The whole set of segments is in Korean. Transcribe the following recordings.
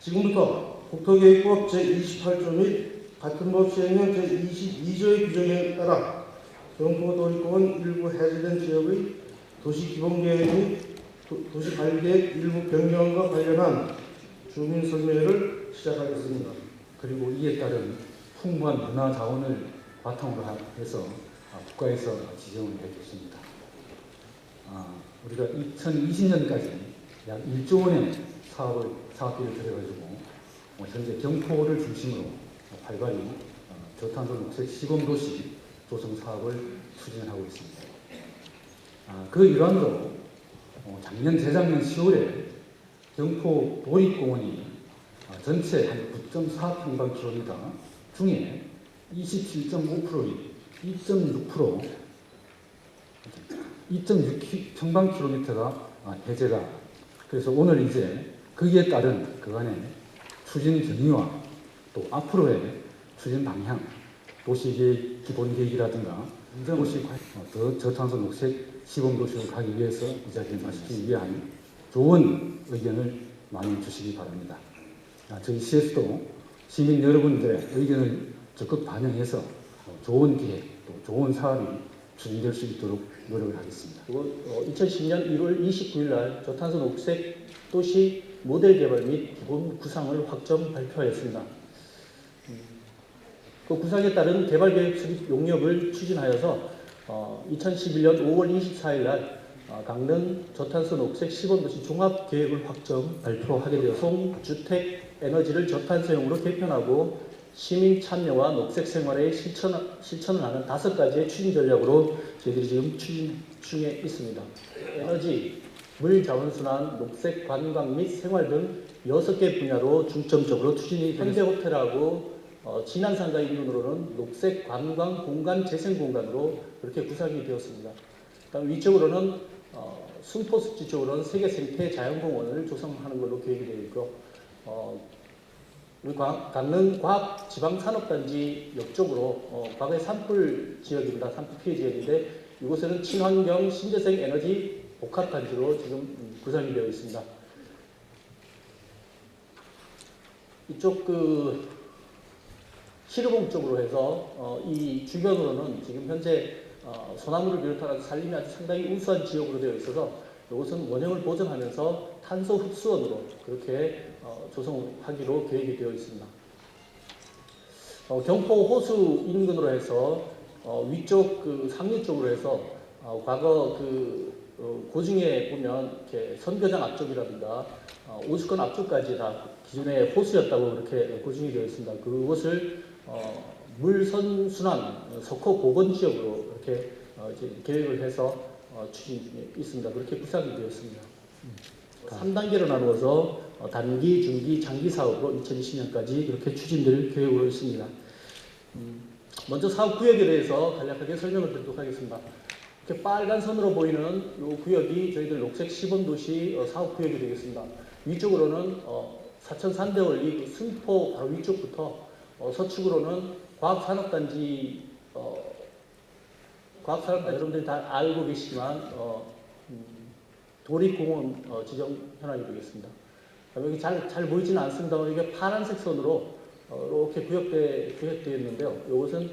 지금부터 국토계획법 제28조 및 같은 법 시행령 제22조의 규정에 따라 경포도립공원 일부 해제된 지역의 도시기본계획 및 도시관리계획 일부 변경과 관련한 주민설명회를 시작하겠습니다. 그리고 이에 따른 풍부한 문화 자원을 바탕으로 해서 국가에서 지정을 해줬습니다. 우리가 2020년까지 약 1조 원의 사업비를 들여가지고 현재 경포를 중심으로 활발히 저탄소 녹색 시범도시 조성 사업을 추진하고 있습니다. 그 일환으로 작년 재작년 10월에 경포 도립공원이 전체 한 9.4평방킬로미터 중에 27.5%의 2.6평방킬로미터가 해제가, 그래서 오늘 이제 거기에 따른 그간의 추진 경위와 또 앞으로의 추진 방향, 도시계획 기본계획이라든가 도시 더 저탄소 녹색 시범도시로 가기 위해서 이 자리에 마시기 위한 좋은 의견을 많이 주시기 바랍니다. 저희 시에서도 시민 여러분들의 의견을 적극 반영해서 좋은 기획, 또 좋은 사업이 추진될 수 있도록 노력을 하겠습니다. 그리고 2010년 1월 29일 날 저탄소 녹색 도시 모델 개발 및 기본 구상을 확정 발표하였습니다. 그 구상에 따른 개발 계획 수립 용역을 추진하여서 2011년 5월 24일 날 강릉 저탄소 녹색 시범도시 종합계획을 확정 발표하게 되어 주택 에너지를 저탄소형으로 개편하고 시민 참여와 녹색 생활의 실천을 하는 5가지의 추진 전략으로 저희들이 지금 추진 중에 있습니다. 에너지, 물 자원순환, 녹색 관광 및 생활 등 6개 분야로 중점적으로 추진이 현대 호텔하고 진안상가 인근으로는 녹색 관광 공간 재생 공간으로 그렇게 구상이 되었습니다. 그다음 위쪽으로는 순포습지 쪽으로는 세계 생태 자연공원을 조성하는 걸로 계획이 되어 있고 우리 강릉 과학지방산업단지 옆쪽으로 과거의 산불 지역입니다. 산불 피해 지역인데 이곳에는 친환경 신재생 에너지 복합단지로 지금 구성이 되어 있습니다. 이쪽 시르봉 쪽으로 해서 이 주변으로는 지금 현재 소나무를 비롯하여 산림이 아주 상당히 우수한 지역으로 되어 있어서 이것은 원형을 보존하면서 탄소 흡수원으로 그렇게 조성하기로 계획이 되어 있습니다. 경포 호수 인근으로 해서 위쪽 상류 쪽으로 해서 과거 고증에 보면 이렇게 선교장 앞쪽이라든가 오수권 앞쪽까지 다 기존의 호수였다고 그렇게 고증이 되어 있습니다. 그것을 물선순환 석호 복원 지역으로 이렇게 계획을 해서 추진 중에 있습니다. 그렇게 구상이 되었습니다. 3단계로 나누어서 단기, 중기, 장기 사업으로 2020년까지 이렇게 추진될 계획으로 있습니다. 먼저 사업 구역에 대해서 간략하게 설명을 드리도록 하겠습니다. 이렇게 빨간 선으로 보이는 이 구역이 저희들 녹색 시범도시 사업 구역이 되겠습니다. 위쪽으로는 사천 산대원리 순포 바로 위쪽부터 서측으로는 과학산업단지 여러분들이 다 알고 계시지만 도립공원 지정 현황이 되겠습니다. 여기 잘 보이지는 않습니다만 이게 파란색 선으로 이렇게 구역되어 있는데요. 이것은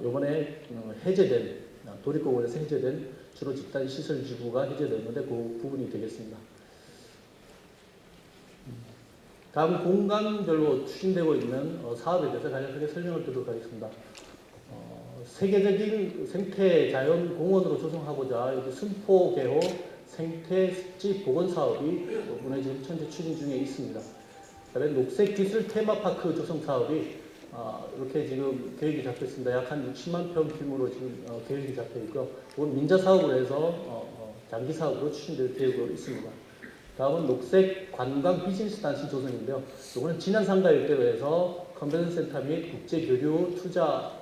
이번에 해제된 도립공원에서 해제된 주로 집단 시설 지구가 해제되었는데 그 부분이 되겠습니다. 다음 공간별로 추진되고 있는 사업에 대해서 간략하게 설명을 드리도록 하겠습니다. 세계적인 생태 자연 공원으로 조성하고자 여기 순포 개호 생태 습지 복원 사업이 이번에 지금 현재 추진 중에 있습니다. 그다음에 녹색 기술 테마파크 조성 사업이 이렇게 지금 계획이 잡혀 있습니다. 약 한 60만 평 규모로 지금 계획이 잡혀 있고요. 이건 민자 사업으로 해서 장기 사업으로 추진될 계획으로 있습니다. 다음은 녹색 관광 비즈니스 단지 조성인데요. 이거는 진안상가 일대로 해서 컨벤션 센터 및 국제 교류 투자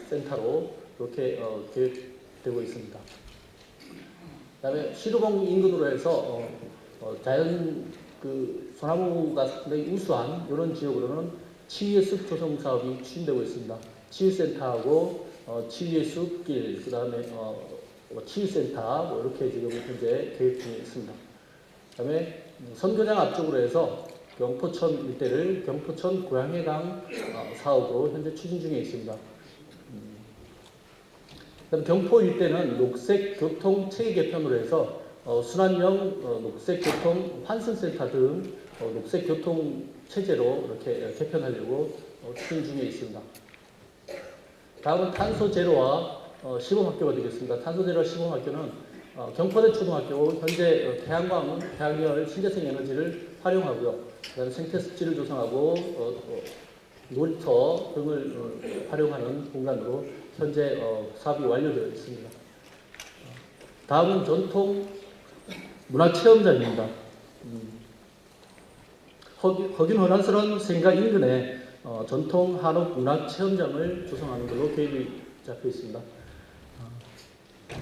센터로 이렇게 계획되고 있습니다. 그다음에 시루봉 인근으로 해서 자연 소나무가 상당히 우수한 이런 지역으로는 치유의 숲 조성 사업이 추진되고 있습니다. 치유센터하고 치유의 숲길, 그다음에 치유센터 이렇게 지금 현재 계획 중에 있습니다. 그다음에 선교장 앞쪽으로 해서 경포천 일대를 경포천 고양해강 사업으로 현재 추진 중에 있습니다. 그다음 경포 일대는 녹색 교통 체계 개편으로 해서 순환형 녹색 교통 환승센터 등 녹색 교통 체제로 이렇게 개편하려고 추진 중에 있습니다. 다음은 탄소 제로와 시범학교가 되겠습니다. 탄소 제로와 시범학교는 경포대 초등학교 현재 태양광, 태양열, 신재생 에너지를 활용하고요. 그다음에 생태 습지를 조성하고 놀이터 등을 활용하는 공간으로 현재 사업이 완료되어 있습니다. 다음은 전통 문화체험장입니다. 허균 허난스러운 생가 인근에 전통 한옥 문화체험장을 조성하는 걸로 계획이 잡혀 있습니다.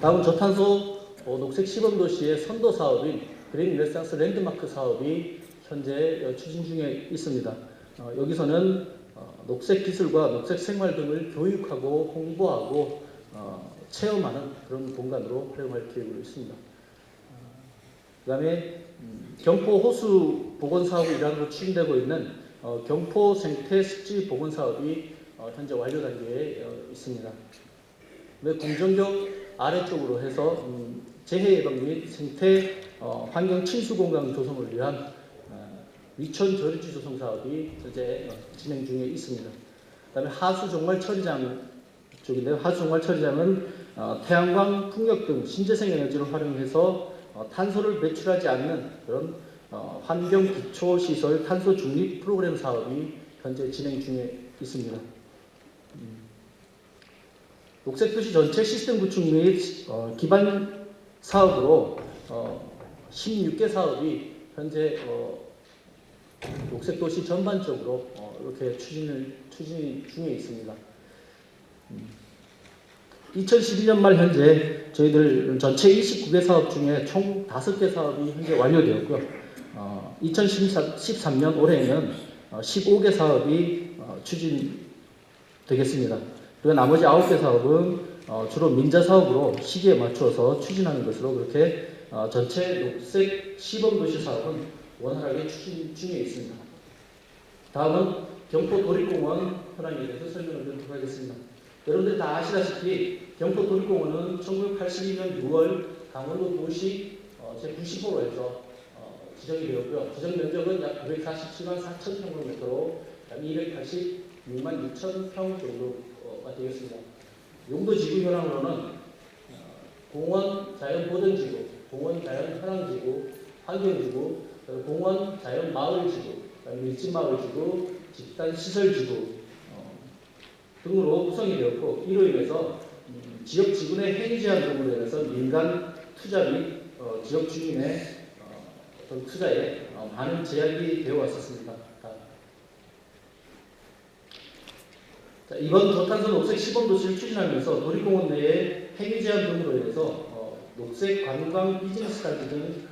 다음 저탄소 녹색 시범도시의 선도 사업인 그린 르네상스 랜드마크 사업이 현재 추진 중에 있습니다. 여기서는 녹색 기술과 녹색 생활 등을 교육하고 홍보하고 체험하는 그런 공간으로 활용할 계획으로 있습니다. 그다음에 경포 호수 복원 사업의 일환으로 추진되고 있는 경포 생태 습지 복원 사업이 현재 완료 단계에 있습니다. 궁정교 아래쪽으로 해서 재해 예방 및 생태 환경 침수 공간 조성을 위한 위천 저류지 조성 사업이 현재 진행 중에 있습니다. 그다음에 하수 종말 처리장 쪽인데요. 하수 종말 처리장은 태양광, 풍력 등 신재생 에너지를 활용해서 탄소를 배출하지 않는 그런 환경 기초 시설 탄소 중립 프로그램 사업이 현재 진행 중에 있습니다. 녹색도시 전체 시스템 구축 및 기반 사업으로 16개 사업이 현재 녹색도시 전반적으로 이렇게 추진 중에 있습니다. 2012년 말 현재 저희들 전체 29개 사업 중에 총 5개 사업이 현재 완료되었고요. 2013년 올해에는 15개 사업이 추진되겠습니다. 그리고 나머지 9개 사업은 주로 민자 사업으로 시기에 맞추어서 추진하는 것으로 그렇게 전체 녹색 시범도시 사업은 원활하게 추진 중에 있습니다. 다음은 경포 도립공원 현황에 대해서 설명을 드리도록 하겠습니다. 여러분들 다 아시다시피 경포 도립공원은 1982년 6월 강원도 도시 제90호로 해서 지정이 되었고요. 지정 면적은 약 947만 4천 평방미터로 약 286만 6천 평 정도가 되겠습니다. 용도 지구 현황으로는 공원 자연보전지구, 공원 자연현황지구, 환경지구, 공원 자연마을지구, 밀집마을지구, 집단시설지구 등으로 구성이 되었고 이로 인해서 지역 지구내 행위 제한 등으로 인해서 민간 투자 및 지역 주민의 어떤 투자에 많은 제약이 되어 왔었습니다. 자, 이번 저탄소 녹색 시범도시를 추진하면서 도립공원 내에 행위 제한 등으로 인해서 녹색 관광 비즈니스 단지 등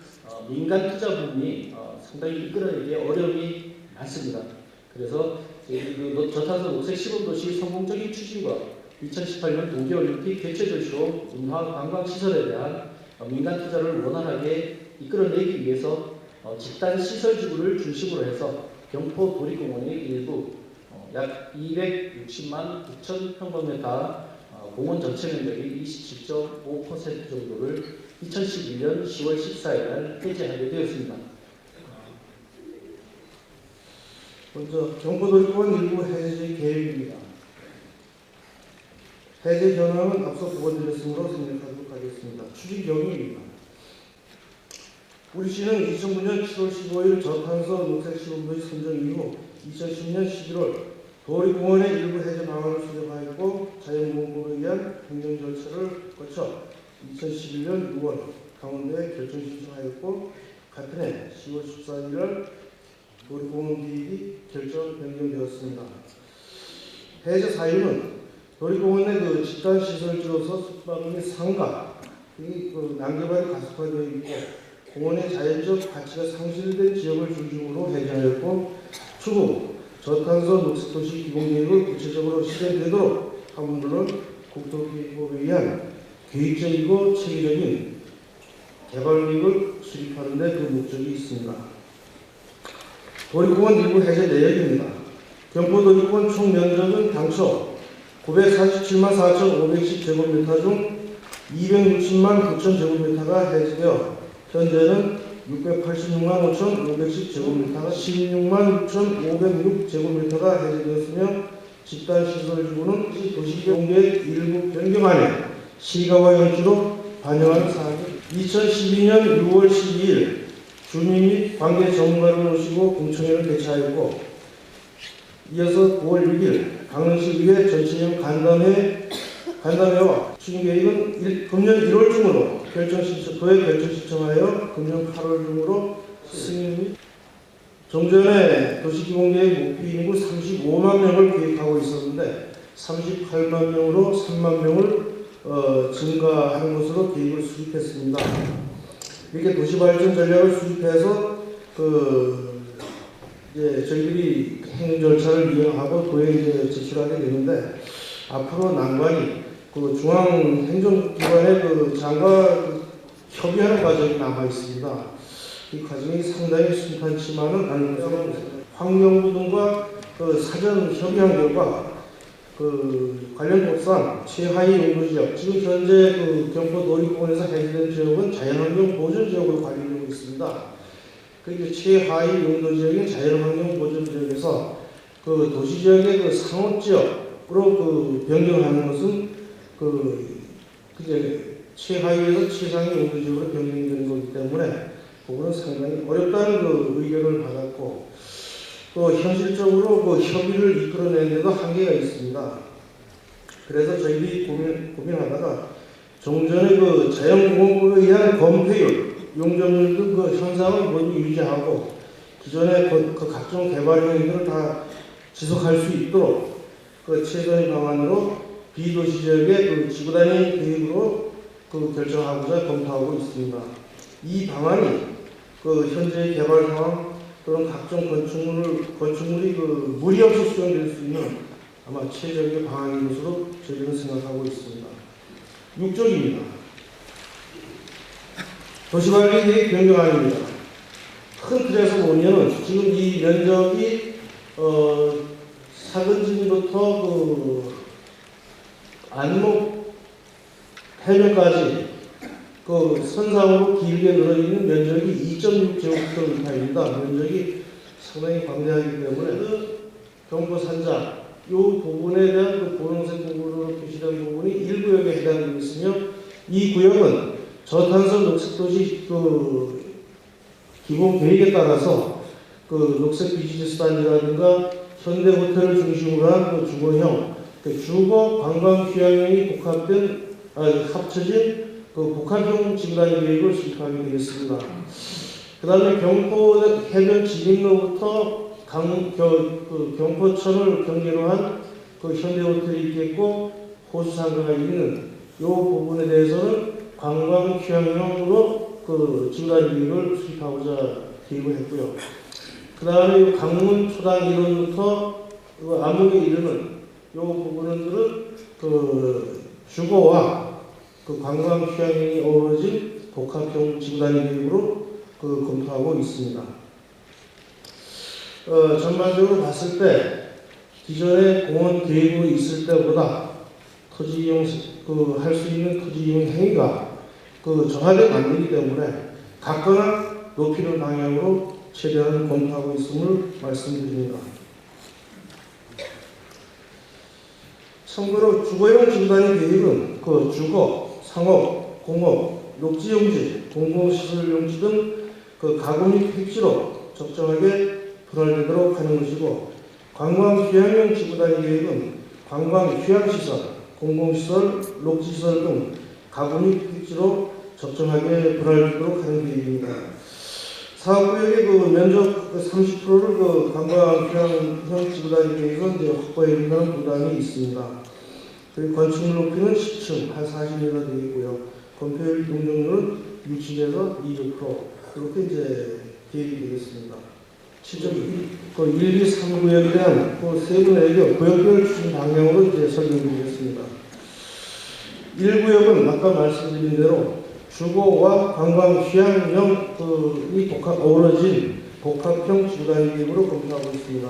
민간 투자 부분이 상당히 이끌어내기에 어려움이 많습니다. 그래서 저탄소 녹색 시범도시 성공적인 추진과 2018년 동계올림픽 개최 전시로 문화 관광 시설에 대한 민간 투자를 원활하게 이끌어내기 위해서 집단 시설 지구를 중심으로 해서 경포 도립공원의 일부 약 260만 9천 평방미터 공원 전체 면적의 27.5% 정도를 2011년 10월 14일 날 해제하게 되었습니다. 먼저 경포도립공원 일부 해제 계획입니다. 해제 현황은 앞서 보고드렸으므로 생략하도록 하겠습니다. 추진 경위입니다. 우리 시는 2009년 7월 15일 저탄소 녹색 시범도시 선정 이후 2010년 11월 도립공원의 일부 해제 방안을 수정하였고 자연보호에 의한 행정 절차를 거쳐 2011년 6월 강원도에 결정 신청하였고 같은 해 10월 14일 도립공원 계획이 결정 변경되었습니다. 해제 사유는 도립공원의 집단 시설지로서 숙박 및 상가 난개발이 가속화되어 있고 공원의 자연적 가치가 상실된 지역을 중심으로 해제하였고 추후 저탄소 녹색도시 기본계획을 구체적으로 실현되도록 함으로는 국토기획법에 의한 계획적이고 체계적인 개발계획을 수립하는 데 그 목적이 있습니다. 도립공원 일부 해제 내역입니다. 경포 도립공원 총 면적은 당초 947만 4,510제곱미터 중 260만 9천 제곱미터가 해제되어 현재는 686만 5,510제곱미터가 16만 6,506제곱미터가 해제되었으며 집단시설지구는 도시계획 일부 변경안에 시가와 연수로 반영하는 사항입니다. 2012년 6월 12일 주민 및 관계 전문가를 모시고 공청회를 개최하였고 이어서 9월 6일 강릉시의회 전체형 간담회와 추진계획은 금년 1월 중으로 도에 결정 신청하여 금년 8월 중으로 승인 및 종전에 도시기본계획 목표 인구 35만 명을 계획하고 있었는데 38만 명으로 3만 명을 증가하는 것으로 계획을 수립했습니다. 이렇게 도시발전 전략을 수립해서 이제 저희들이 행정 절차를 이행하고 도에 이제 제출하게 되는데 앞으로 난관이 중앙행정기관의 장과 협의하는 과정이 남아 있습니다. 이 과정이 상당히 순탄치만은 않은 것으로 환경부 등과 사전 협의한 결과 관련 법상 최하위 용도지역, 지금 현재 경포 도립공원에서 해제된 지역은 자연환경 보존지역으로 관리되고 있습니다. 그 최하위 용도지역인 자연환경 보존지역에서 도시지역의 상업지역으로 변경하는 것은 이제 최하위에서 최상위 용도지역으로 변경되는 거기 때문에 그거는 상당히 어렵다는 의견을 받았고 또 현실적으로 협의를 이끌어내는 데도 한계가 있습니다. 그래서 저희들이 고민하다가 종전의 자연공원으로 의한 건폐율, 용적률 등 현상을 모두 유지하고 기존의 각종 개발 행위들을 다 지속할 수 있도록 최선의 방안으로 비도시 지역의 지구단위 계획으로 결정하고자 검토하고 있습니다. 이 방안이 현재의 개발 상황 또는 각종 건축물이 무리 없이 수용될 수 있는 아마 최적의 방안인 것으로 저희는 생각하고 있습니다. 6쪽입니다. 도시관리계획 변경안입니다. 큰 틀에서 보면은 지금 이 면적이 사근진부터 안목 해변까지 선상으로 길게 늘어있는 면적이 2.6제곱미터입니다. 면적이 상당히 광대하기 때문에 경포 산장 이 부분에 대한 보라색 부분으로 표시된 부분이 1구역에 해당되고 있으며 이 구역은 저탄소 녹색도시 기본 계획에 따라서 녹색 비즈니스 단지라든가 현대 호텔을 중심으로 한 주거형 주거 관광 휴양형이 합쳐진 복합형 지구단위 계획을 수립하게 되겠습니다. 그 다음에 경포 해변 진입로부터 경포천을 경계로 한 현대 호텔이 있겠고 호수상가가 있는 이 부분에 대해서는 관광 휴양형으로 지구단위 계획을 수립하고자 계획을 했고요. 그 다음에 강문 초당 이론부터 암흑에 이르는 이 부분들은 주거와 관광 휴양이 어우러진 복합형 지구단위 계획으로 검토하고 있습니다. 전반적으로 봤을 때 기존의 공원 계획으로 있을 때보다 토지 이용 할 수 있는 토지 이용 행위가 저하되지 않기 때문에 각거나 높이는 방향으로 최대한 검토하고 있음을 말씀드립니다. 참고로 주거용 지구단위 계획은 주거, 상업, 공업, 녹지용지, 공공시설용지 등 가구 및 택지로 적정하게 분할되도록 하는 것이고 관광휴양용 지구단위 계획은 관광휴양시설, 공공시설, 녹지시설 등 가구 및 택지로 적정하게 분할되도록 하는 계획입니다. 사업구역의 면적 30%를 관광휴양형 지구단위 계획은 확보해야 된다는 부담이 있습니다. 그리고 건축물 높이는 10층, 한 40m 되겠고요. 건폐율 용적률은 60에서 200% 이렇게 이제 계획이 되겠습니다. 실제로 1, 2, 3구역에 대한 세부 구역별 추진 방향으로 이제 설명드리겠습니다. 1구역은 아까 말씀드린 대로 주거와 관광 휴양형이 어우러진 복합형 지구단위 계획으로 검토하고 있습니다.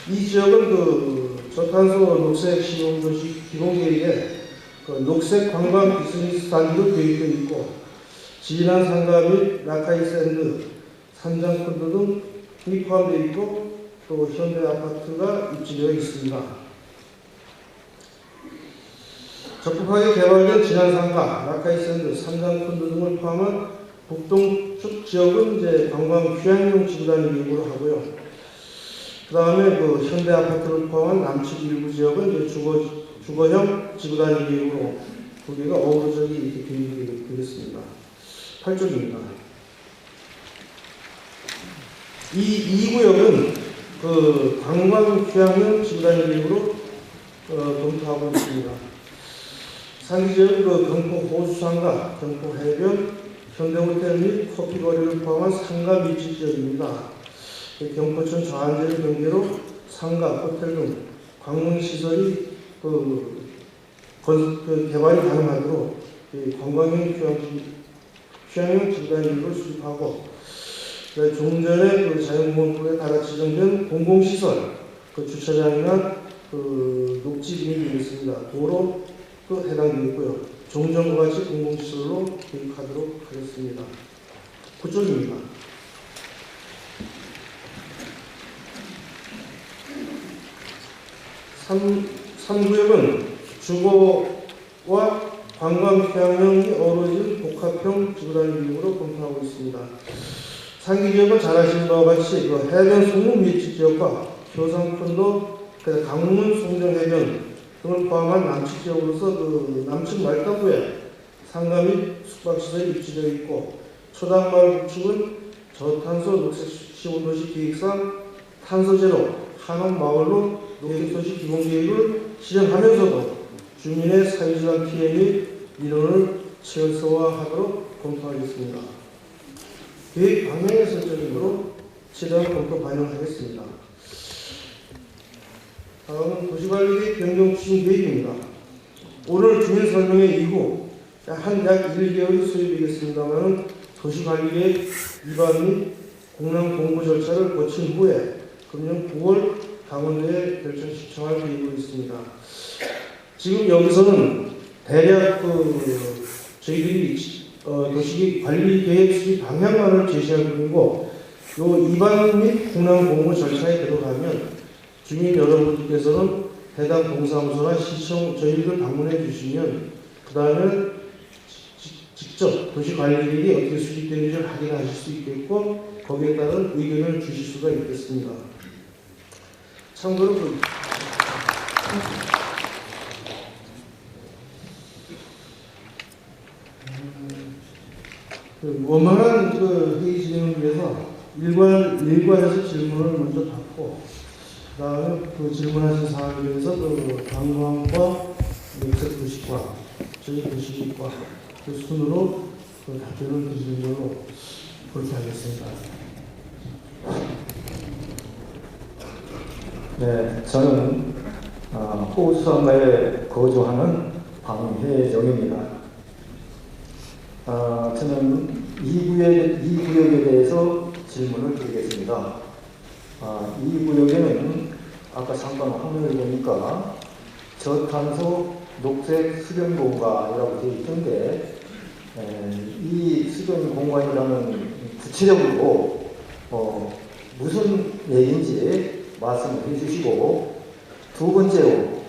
이 지역은 저탄소 녹색 시범도시 기본계획에 녹색 관광 비즈니스 단지로 계획되어 있고 진한 상가 및 라카이 샌드, 산장펀드 등이 포함되어 있고 또 현대 아파트가 입지되어 있습니다. 적법하게 개발된 진안상가, 라카이샌드, 산장펀드 등을 포함한 북동쪽 지역은 이제 관광 휴양용 지구단위 계획으로 하고요. 그 다음에 현대 아파트를 포함한 남측 일부 지역은 이제 주거형 지구단위 계획으로 두 개가 어우러져 이렇게 계획이 되겠습니다. 8쪽입니다. 이 구역은 관광 휴양용 지구단위 계획으로 검토하고 있습니다. 상기지역은 경포 호수상가, 경포 해변, 현대호텔 및 커피거리를 포함한 상가 밀집 지역입니다. 경포천 좌안제를 경계로 상가, 호텔 등 관광시설이 개발이 가능하도록 관광형 휴양용 지구단위를 수립하고 좀 전에 자연보건법에 따라 지정된 공공시설, 주차장이나 녹지 등이 되겠습니다. 도로 해당되고요. 종전과 같이 공공시설로 계획하도록 하겠습니다. 그쪽입니다. 3구역은 주거와 관광 휴양형이 어우러진 복합형 지구단위 계획으로 검토하고 있습니다. 상기지역은 잘 아시는 바와 같이 해변 송문 밀집 지역과 효상콘도, 강문 송정해변 등을 포함한 남측 지역으로서 남측 말단부에 상가 및 숙박시설이 입지되어 있고 초당마을 구축은 저탄소 녹색 시원도시 계획상 탄소제로 한옥마을로 녹색도시 기본계획을 실행하면서도 주민의 사회주간 피해 및 민원을 최소화하도록 검토하겠습니다. 계획 방향의 설정으로 최대한 검토 반영하겠습니다. 다음은 도시관리계획 변경 추진 계획입니다. 오늘 주민 설명회 이후 약 1개월이 소요되겠습니다만 도시관리계획 위반 및 공람 공고 절차를 거친 후에 금년 9월 강원도에 결정 신청할 계획으로 있습니다. 지금 여기서는 대략 저희들이 도시관리계획 수립 방향만을 제시할 뿐이고 요 위반 및 공람 공고 절차에 들어가면 주민 여러분들께서는 해당 동사무소나 시청 저희를 방문해 주시면 그 다음에 직접 도시관리계획이 어떻게 수립되는지를 확인하실 수 있겠고 거기에 따른 의견을 주실 수가 있겠습니다. 참고로 원만한 회의 진행을 위해서 일괄해서 질문을 먼저 받고 그 다음에 질문하신 사항에 대해서 관광과 녹색도시과 저희 도시과 순으로 답변을 드리는 걸로 그렇게 하겠습니다. 네, 저는 호수상가에 거주하는 방혜정입니다. 저는 이 구역에 대해서 질문을 드리겠습니다. 이 구역에는 아까 잠깐 화면을 보니까 저탄소 녹색 수변 공간이라고 되어 있던데 이 수변 공간이라는 구체적으로 무슨 얘기인지 말씀을 해주시고 두 번째로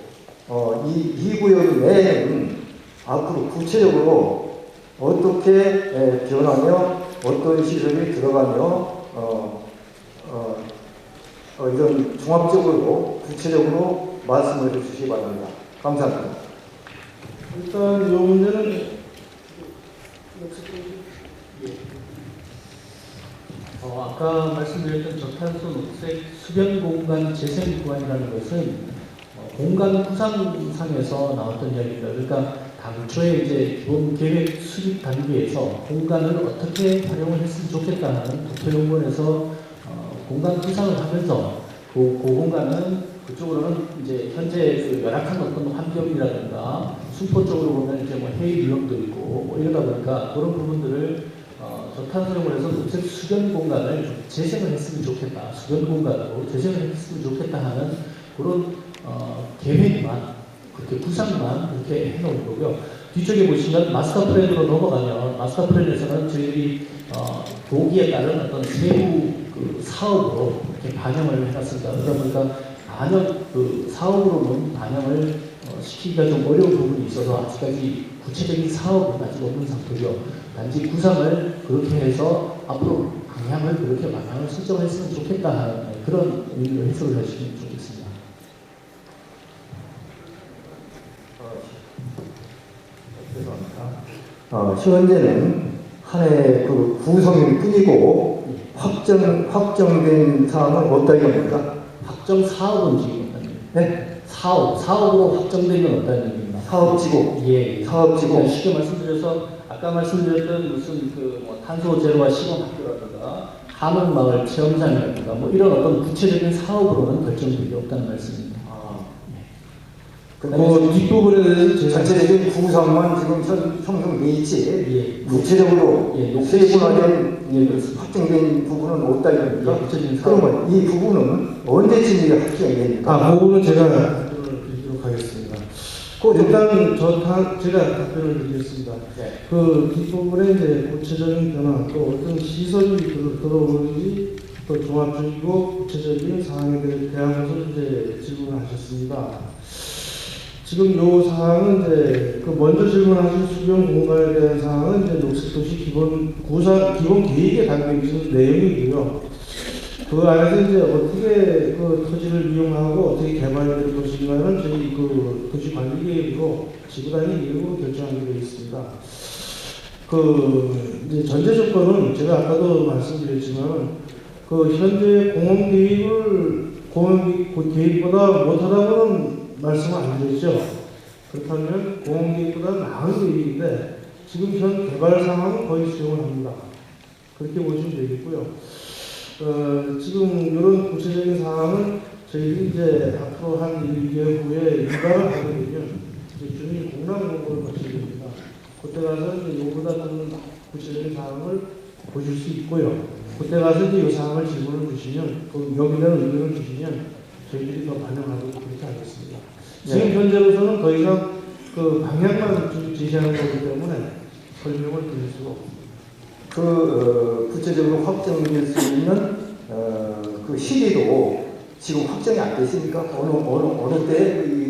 이 구역 내에는 앞으로 구체적으로 어떻게 변하며 어떤 시설이 들어가며 이런 종합적으로 구체적으로 말씀을 해주시기 바랍니다. 감사합니다. 일단 이 문제는 아까 말씀드렸던 저탄소 녹색 수변 공간 재생 구간이라는 것은 공간 구상상에서 나왔던 이야기입니다. 그러니까 당초에 이제 기본 계획 수립 단계에서 공간을 어떻게 활용을 했으면 좋겠다는 국토연구원에서 공간 구상을 하면서 그 공간은 그쪽으로는 이제 현재 열악한 어떤 환경이라든가 순포 쪽으로 보면 이제 해외 위험도 있고 이러다 보니까 그런 부분들을 저탄소를 해서 녹색 수변 공간을 좀 재생을 했으면 좋겠다. 수변 공간으로 재생을 했으면 좋겠다 하는 그런 계획만, 그렇게 구상만 그렇게 해놓은 거고요. 뒤쪽에 보시면 마스터 플랜으로 넘어가면 마스터 플랜에서는 저희들이 도기에 따른 어떤 세부 그 사업으로 이렇게 반영을 해놨습니다. 그러다 보니까 반영 그 사업으로는 반영을 시키기가 좀 어려운 부분이 있어서 아직까지 구체적인 사업은 아직 없는 상태고요. 단지 구상을 그렇게 해서 앞으로 방향을 그렇게 방향을 설정했으면 좋겠다 하는 그런 의미로 해석을 하시면 좋겠습니다. 현재는 한 해 그 구성일 뿐이고 확정된 사항은 없다 이겁니까? 확정 사업은 지금 없다는 얘기입니다. 네? 사업으로 확정된 건 없다는 얘기입니다. 사업지구. 예. 사업지구. 그러니까 쉽게 말씀드려서 아까 말씀드렸던 무슨 뭐 탄소 제로와 시범 학교라든가 한옥마을 체험장이라든가 뭐 이런 어떤 구체적인 사업으로는 결정된 게 없다는 말씀입니다. 그 뒷부분에 대해서 제가 전체적인 구성만 지금 형성돼 있지 예. 구체적으로 예. 세분화된 예. 확정된 부분은 없다 이겁니까? 예. 구체적인 사업. 그러면 이 부분은 언제쯤 이게 확정이 됩니까? 그 부분은 제가 답변을 드리도록 하겠습니다. 일단 제가 답변을 드리겠습니다. 네. 그 뒷부분에 이제 구체적인 변화 또 어떤 시설이 들어오는지 또 종합적이고 구체적인 사항에 대해서 이제 질문을 하셨습니다. 지금 요 사항은 이제 그 먼저 질문하신 수변 공간에 대한 사항은 이제 녹색도시 기본 계획에 담겨 있는 내용이고요. 그 안에서 이제 어떻게 그 토지를 이용하고 어떻게 개발될 것인가는 저희 그 도시관리계획으로 지구단위 계획으로 결정하기로 있습니다. 그 이제 전제 조건은 제가 아까도 말씀드렸지만 그 현재 공원계획보다 못하다고는 말씀을 안 드렸죠. 그렇다면 공원계획보다 나은 계획인데 지금 현 개발 상황은 거의 수용을 합니다. 그렇게 보시면 되겠고요. 지금 이런 구체적인 사항은 저희들이 이제 앞으로 한 1개월 후에 유발을 하게 되면 이제 주민 공람 공고를 거치게 됩니다. 그때 가서 이제 요보다 더 구체적인 사항을 보실 수 있고요. 그때 가서 이제 이 사항을 질문을 주시면 여기에 대한 의견을 주시면 저희들이 더 반영하도록 그렇게 하겠습니다. 지금 현재로서는 더 이상 그 방향만 제시하는 거기 때문에 설명을 드릴 수가 없습니다. 구체적으로 확정될 수 있는 그 시기도 지금 확정이 안 됐습니까? 어느 때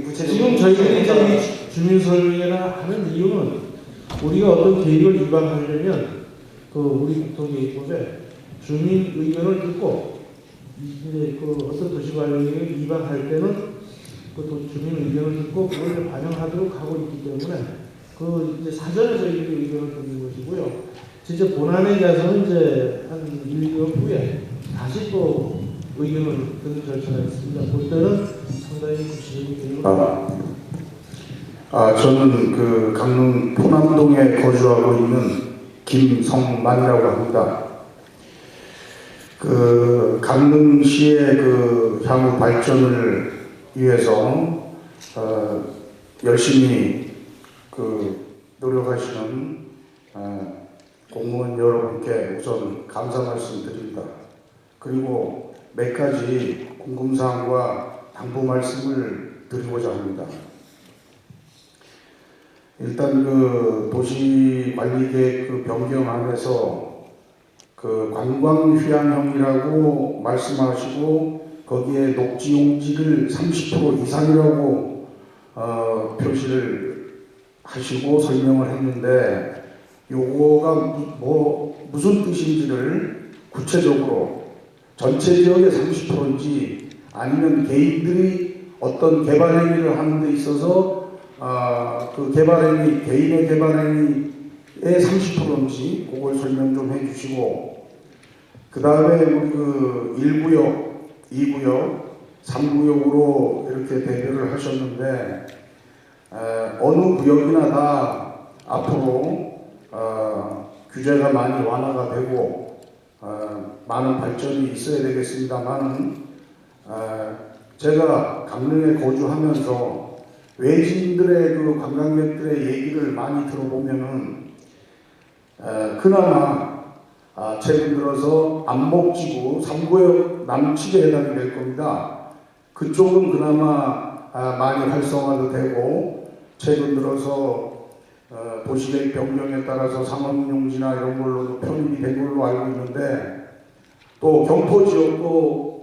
구체적으로 지금 저희들이 이제 주민 설명회나 하는 이유는 우리가 어떤 계획을 위반하려면 그 우리 국토계획법에 주민 의견을 듣고 이제 그 어떤 도시관리계획을 위반할 때는 그 주민 의견을 듣고 그걸 반영하도록 하고 있기 때문에 그 이제 사전에 저희들이 의견을 듣는 것이고요. 진짜 본안에 대해서는 이제 한 1개월 후에 다시 또 의견을 듣는 절차가 있습니다. 그때는 상당히 구체적인 계획을 저는 그 강릉 포남동에 거주하고 있는 김성만이라고 합니다. 그 강릉시의 그 향후 발전을 위해서 열심히 그 노력하시는 공무원 여러분께 우선 감사 말씀드립니다. 그리고 몇 가지 궁금사항과 당부 말씀을 드리고자 합니다. 일단 그 도시관리계획 그 변경안에서 그 관광휴양형이라고 말씀하시고 거기에 녹지용지를 30% 이상이라고 표시를 하시고 설명을 했는데 요거가 무슨 뜻인지를 구체적으로 전체 지역의 30%인지 아니면 개인들이 어떤 개발 행위를 하는 데 있어서 그 개발 행위, 개인의 개발 행위의 30%인지 그걸 설명 좀 해주시고 그 다음에 우리 그 1구역, 2구역, 3구역으로 이렇게 대별을 하셨는데 어느 구역이나 다 앞으로 규제가 많이 완화가 되고 많은 발전이 있어야 되겠습니다만 제가 강릉에 거주하면서 외지인들의 그 관광객들의 얘기를 많이 들어보면은 그나마 최근 들어서 안목지구 3구역 남측에 해당이 될 겁니다. 그쪽은 그나마 많이 활성화도 되고 최근 들어서 도시계획 변경에 따라서 상업용지나 이런 걸로도 편입이 된 걸로 알고 있는데 또 경포 지역도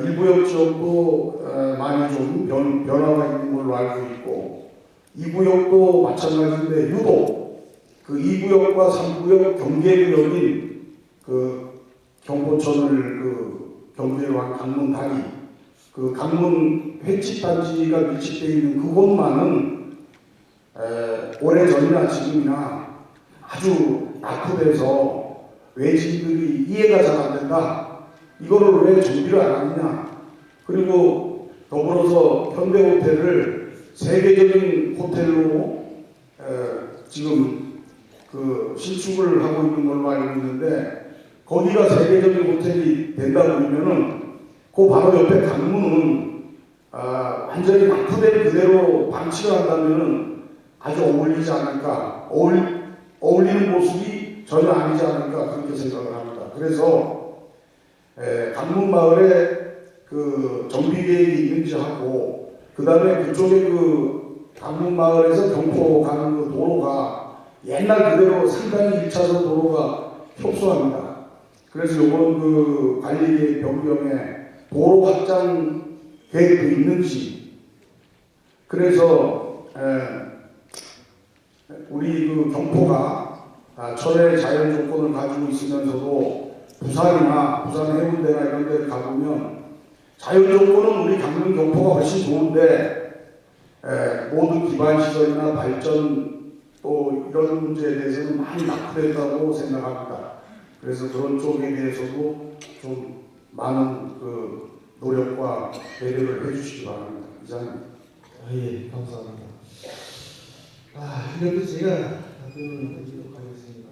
일구역 지역도 많이 좀 변화가 있는 걸로 알고 있고 2구역도 마찬가지인데 유독 그 2구역과 3구역 경계구역인 그 경포천을 그 경계로 한 강문 다리 그 강문 횟집 단지가 밀집되어 있는 그곳만은 오래전이나 지금이나 아주 낙후돼서 외지인들이 이해가 잘 안 된다. 이거를 왜 정비를 안 하느냐. 그리고 더불어서 현대호텔을 세계적인 호텔로 지금 그 신축을 하고 있는 걸로 알고 있는데 거기가 세계적인 호텔이 된다 그러면은 그 바로 옆에 강문은 완전히 낙후된 그대로 방치를 한다면은 아주 어울리지 않을까, 어울리는 모습이 전혀 아니지 않을까 그렇게 생각을 합니다. 그래서 강문 마을에 그 정비 계획이 있는지 하고 그 다음에 그쪽에 그 강문 마을에서 경포 가는 그 도로가 옛날 그대로 상당히 1차선 도로가 협소합니다. 그래서 이번 그 관리계획 변경에 도로 확장 계획도 있는지 그래서 우리 그 경포가 철의 자연 조건을 가지고 있으면서도 부산이나 부산 해운대나 이런 데 가보면 자연 조건은 우리 강릉 경포가 훨씬 좋은데 모든 기반 시설이나 발전 또 이런 문제에 대해서는 많이 낙후됐다고 생각합니다. 그래서 그런 쪽에 대해서도 좀 많은 그 노력과 배려를 해주시기 바랍니다. 이상입니다. 예, 감사합니다. 이것도 제가 답변을 드리도록 하겠습니다.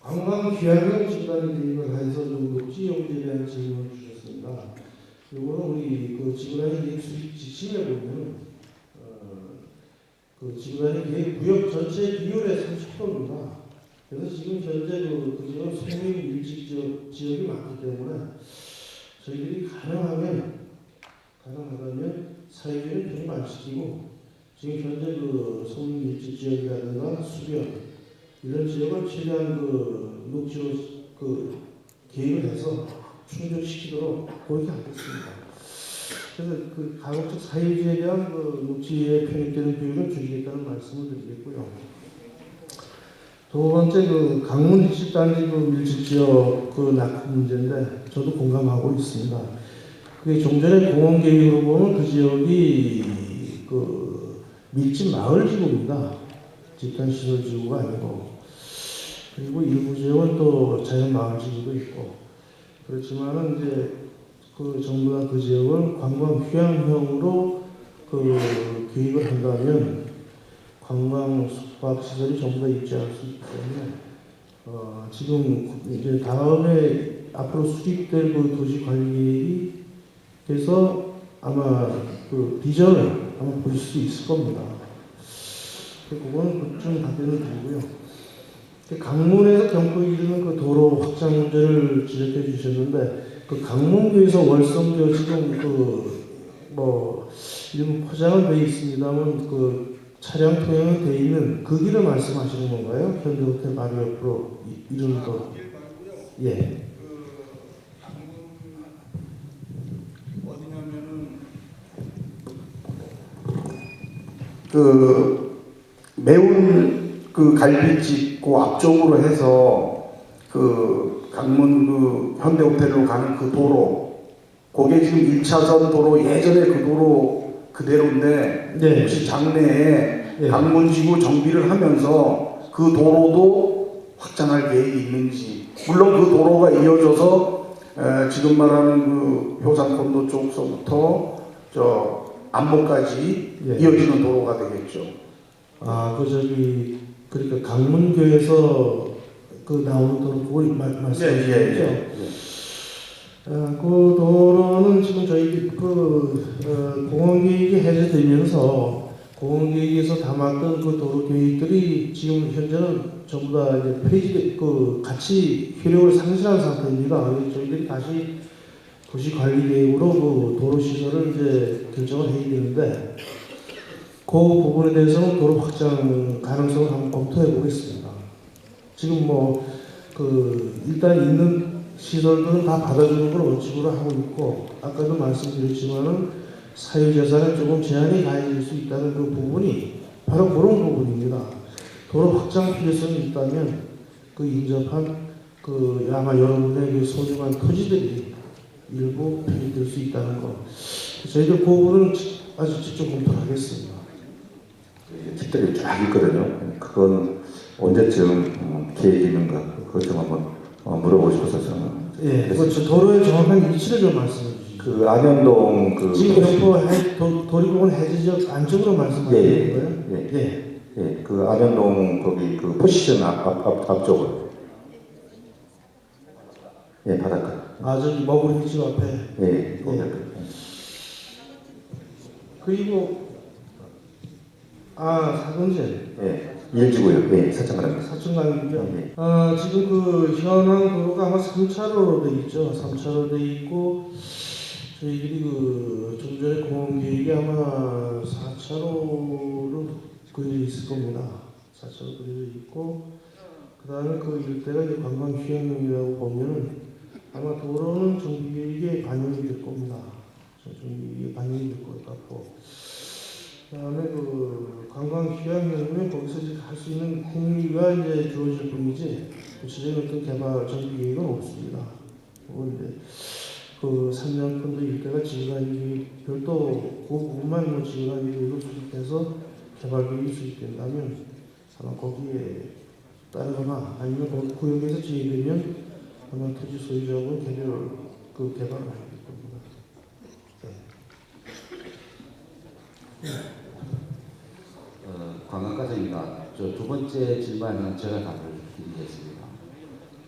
관광 휴양용 집단이 대입을 해서 좀 녹지용지에 대한 질문을 주셨습니다. 이거는 우리 그 지구단위 수립 지침에 보면 그 지구단위 계획 구역 전체 비율의 30%입니다. 그래서 지금 현재 그 지역은 소규모 밀집 지역이 많기 때문에 저희들이 가능하다면 사회주의를 편입 안 시키고 지금 현재 그 소규모 밀집 지역이라든가 수변 이런 지역을 최대한 그 녹지로 그 계획을 해서 충족시키도록 그렇게 하겠습니다. 그래서 그 가급적 사회주의에 대한 그 녹지에 편입되는 비율을 줄이겠다는 말씀을 드리겠고요. 두 번째 그 강문 밀집단지 그 밀집지역 그 낙후 문제인데 저도 공감하고 있습니다. 그게 좀 전에 공원 계획으로 보면 그 지역이 그 밀집 마을 지구입니다. 집단 시설 지구가 아니고 그리고 일부 지역은 또 자연 마을 지구도 있고 그렇지만은 이제 그 전부 다 그 지역은 관광 휴양형으로 그 계획을 한다면 관광 숙박 시설이 전부 다 입지할 수 있기 때문에 지금 이제 다음에 앞으로 수립될 그 도시 관리 계획에서 아마 그 비전을 아마 볼 수 있을 겁니다. 그거는 좀 답변을 드리고요. 강문에서 경포 이르는 그 도로 확장 문제를 지적해 주셨는데 그 강문교에서 월성교 지금 그 뭐 일부 포장은 되어 있습니다만 그 차량 통행은 되어 있는 그 길을 말씀하시는 건가요? 현대호텔 바로 옆으로 이르는 거. 예. 그 매운 그 갈비집 그 앞쪽으로 해서 그 강문 그 현대호텔로 가는 그 도로 그게 지금 1차선 도로 예전에 그 도로 그대로인데 네. 혹시 장래에 네. 강문지구 정비를 하면서 그 도로도 확장할 계획이 있는지 물론 그 도로가 이어져서 지금 말하는 그 효산콘도 쪽서부터 저 안목까지 예. 이어지는 도로가 되겠죠. 그러니까 강문교에서 그 나오는 도로 그걸 말씀하시는 거죠? 예. 그 도로는 지금 저희 그 공원 계획이 해제되면서 공원계획에서 담았던 그 도로 계획들이 지금 현재는 전부 다 이제 폐지, 같이 효력을 상실한 상태입니다. 그래서 저희들이 다시 도시관리계획으로 그 도로 시설을 이제 결정을 해야 되는데, 그 부분에 대해서는 도로 확장 가능성을 한번 검토해 보겠습니다. 지금 일단 있는 시설들은 다 받아주는 걸 원칙으로 하고 있고, 아까도 말씀드렸지만은 사유재산에 조금 제한이 가해질 수 있다는 그 부분이 바로 그런 부분입니다. 도로 확장 필요성이 있다면 그 인접한 아마 여러분의 그 소중한 토지들이 일부 폐기될 수 있다는 것. 저희들 그 부분은 아주 직접 검토를 하겠습니다. 집들이 쫙 있거든요. 그건 언제쯤 계획이 있는가 그것 좀 한번 물어보고 싶어서 저는. 예, 그렇죠. 도로의 정확한 위치를 좀 말씀해 주시죠. 그 안현동 지금 도리공원 해지지역 안쪽으로 말씀하시는 거예요? 예, 그 안현동 거기 그 포시션 앞쪽으로. 예, 바닷가. 저기 머구리 해지역 앞에. 예. 그리고 사근제. 예. 일지구요. 예, 사천가람. 사천강이요. 네. 지금 그 현황 도로가 아마 3차로로 돼 있죠. 3차로 돼 있고, 저희들이 좀 전에 공원 계획이 아마 4차로로 그려져 있을 겁니다. 4차로 그려져 있고, 그 다음에 그 일대가 이제 관광 휴양용이라고 보면은 아마 도로는 정비 계획에 반영이 될 겁니다. 정비 계획에 반영이 될 것 같고, 그다음에 관광 휴양용이면 거기서 이제 할 수 있는 행위가 이제 주어질 뿐이지 구체적인 어떤 개발 정비 계획은 없습니다. 그리고 이제 산장권도 일대가 지구관리 별도 그 부분만 지구관리 계획을 수립해서 개발 계획이 수립된다면 아마 거기에 따르거나 아니면 그 구역에서 지휘되면 아마 토지 소유자하고 개발을 하게 될 겁니다. 관광과정입니다. 두 번째 질문은 제가 답을 드리겠습니다.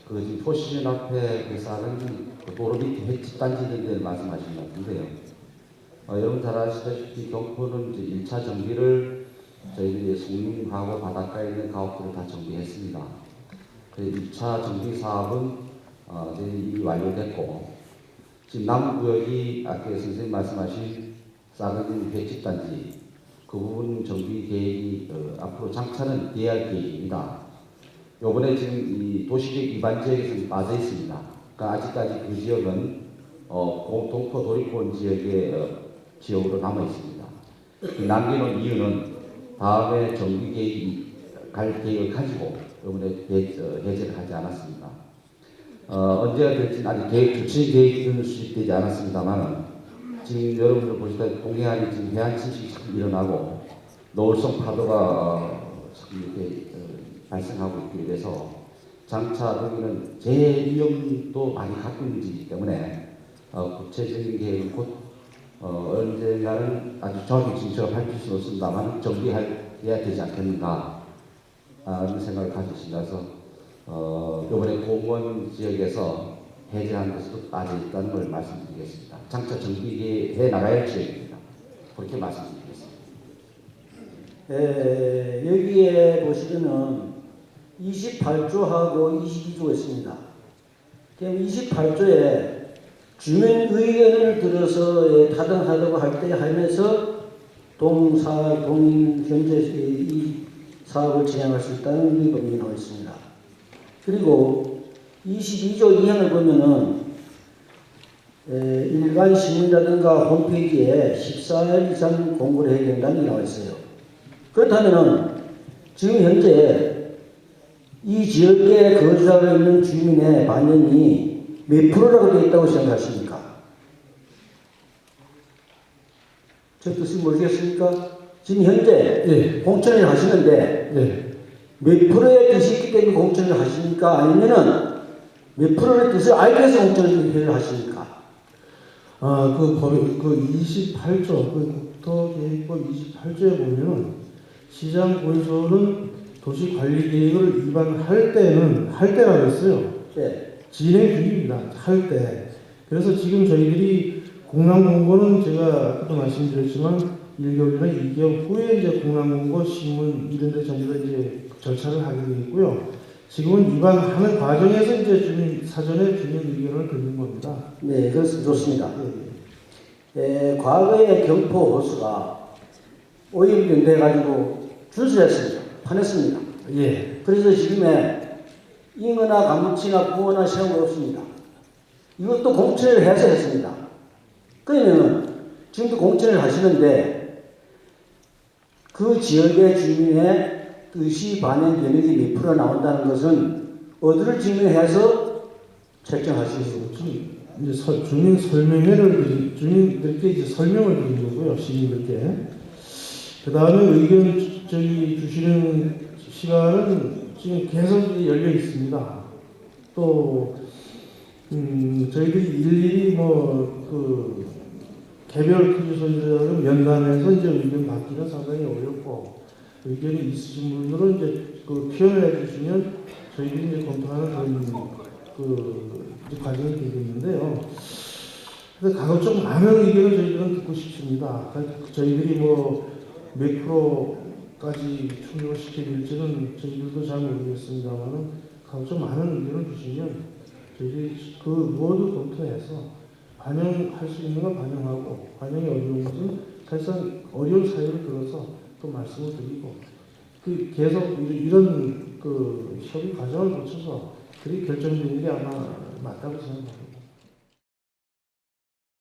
지금 포시즌 앞에 쌓은 도로 밑에 횟집단지들 말씀하신 것 같은데요. 여러분 잘 아시다시피 경포는 이제 1차 정비를 저희들이 송림하고 바닷가에 있는 가옥들을 다 정비했습니다. 그 2차 정비 사업은 이제 이미 완료됐고, 지금 남구역이 아까 선생님 말씀하신 싸그린 횟집단지 그 부분 정비 계획이 앞으로 장차는 돼야 계획입니다. 요번에 지금 이 도시계획 위반 지역에서 빠져 있습니다. 그러니까 아직까지 그 지역은 동포 도립공원 지역으로 남아 있습니다. 남기는 이유는 다음에 정비 계획이 갈 계획을 가지고 요번에 해제를 하지 않았습니다. 언제가 될지는 아직 구체적 계획은 수립되지 않았습니다만, 지금 여러분들 보시다시피 동해안이 지금 해안 침식이 일어나고 노을성 파도가 이렇게 발생하고 있기 위해서 장차 여기는 재위험도 많이 갖고 있는 지이기 때문에 구체적인 계획은 곧 언젠가는 아주 정확히 지금 제가 밝힐 수는 없습니다만 정비해야 되지 않겠는가 하는 생각을 가지시면서 이번에 공원 지역에서 해제하는 것도 빠져 있다는 걸 말씀드리겠습니다. 장차 정비해 나가야 할 지역입니다. 그렇게 말씀드리겠습니다. 여기에 보시면은 28조하고 22조가 있습니다. 그럼 28조에 주민 의견을 들어서 타당하다고 할 때 하면서 현재 이 사업을 진행할 수 있다는 이 법률이 나와 있습니다. 그리고 22조 2항을 보면은 일간 신문이라든가 홈페이지에 14일 이상 공고를 해야 된다는 게 나와 있어요. 그렇다면은 지금 현재 이 지역에 거주하고 있는 주민의 반영이 몇 프로라고 되어 있다고 생각하십니까? 저 뜻이 모르겠습니까? 지금 현재 공천을 하시는데 몇 프로의 뜻이 있기 때문에 공천을 하십니까? 아니면은 몇 프로의 뜻을 알기 위해서 공천을 하십니까? 그 28조, 국토계획법 28조에 보면은 시장 군수는 도시관리계획을 위반할 때라고 했어요. 네. 진행 중입니다. 할 때. 그래서 지금 저희들이 공항공고는 제가 아까도 말씀드렸지만 1개월이나 2개월 후에 이제 공항공고 신문 이런 데 전부 다 이제 절차를 하게 되겠고요. 지금은 입안하는 과정에서 이제 사전에 주민 의견을 듣는 겁니다. 네, 그래서 좋습니다. 예, 과거에 경포 호수가 오염돼가지고 출수했습니다. 파냈습니다. 예. 그래서 지금에 잉어나 가무치나 붕어나 시험이 없습니다. 이것도 공천을 해서 했습니다. 그러면 지금도 공천을 하시는데 그 지역의 주민의 뜻이 반영되는 게 몇 프로 나온다는 것은 어디를 증명해서 책정할 수 있습니까? 이제 주민 설명회를 주민들께 이제 설명을 드린 거고요, 시민들께. 그 다음에 의견 주시는 시간은 지금 계속 열려 있습니다. 또 저희들이 일일이 개별 크루소들을 면담해서 이제 의견 받기는 상당히 어렵고, 의견이 있으신 분들은 이제 표현을 해주시면 저희들이 이제 검토하는 그런 과정이 되겠는데요. 그래서 가급적 많은 의견을 저희들은 듣고 싶습니다. 저희들이 몇 프로까지 충족을 시켜줄지는 저희들도 잘 모르겠습니다만, 가급적 많은 의견을 주시면 저희들이 그 모두 검토해서 반영할 수 있는 건 반영하고, 반영이 어려운 것은 사실상 어려운 사유를 들어서 또 말씀을 드리고, 계속 이런 협의 과정을 거쳐서 그리 결정되는 게 아마 맞다고 생각합니다.